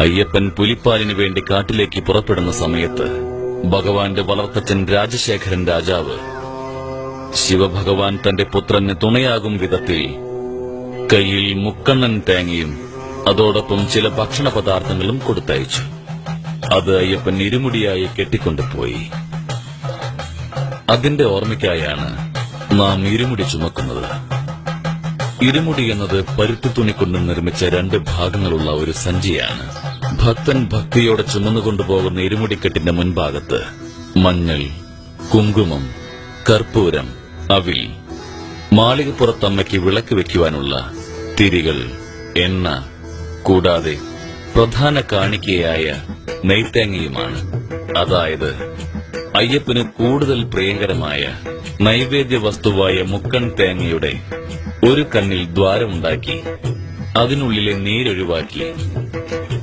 അയ്യപ്പൻ പുലിപ്പാലിനു വേണ്ടി കാട്ടിലേക്ക് പുറപ്പെടുന്ന സമയത്ത് ഭഗവാന്റെ വളർത്തച്ഛൻ രാജശേഖരൻ രാജാവ് ശിവഭഗവാൻ തന്റെ പുത്രന് തുണയാകും വിധത്തിൽ കയ്യിൽ മുക്കണ്ണൻ തേങ്ങയും അതോടൊപ്പം ചില ഭക്ഷണ പദാർത്ഥങ്ങളും കൊടുത്തയച്ചു. അത് അയ്യപ്പൻ ഇരുമുടിയായി കെട്ടിക്കൊണ്ടുപോയി. അതിന്റെ ഓർമ്മയ്ക്കായാണ് നാം ഇരുമുടി ചുമക്കുന്നത്. ഇരുമുടി എന്നത് പരുത്തി തുണിക്കൊണ്ട് നിർമ്മിച്ച 2 ഭാഗങ്ങളുള്ള ഒരു സഞ്ചിയാണ്. ഭക്തൻ ഭക്തിയോടെ ചുമന്നുകൊണ്ടുപോകുന്ന ഇരുമുടിക്കെട്ടിന്റെ മുൻഭാഗത്ത് മഞ്ഞൾ, കുങ്കുമം, കർപ്പൂരം, അവിൽ, മാളികപ്പുറത്തമ്മയ്ക്ക് വിളക്ക് വെക്കുവാനുള്ള തിരികൾ, എണ്ണ, കൂടാതെ പ്രധാന കാണിക്കയായ നെയ്ത്തേങ്ങയുമാണ്. അതായത് അയ്യപ്പന് കൂടുതൽ പ്രിയങ്കരമായ നൈവേദ്യ വസ്തുവായ മുക്കൺ തേങ്ങയുടെ ഒരു കണ്ണിൽ ദ്വാരമുണ്ടാക്കി അതിനുള്ളിലെ നീരൊഴിവാക്കി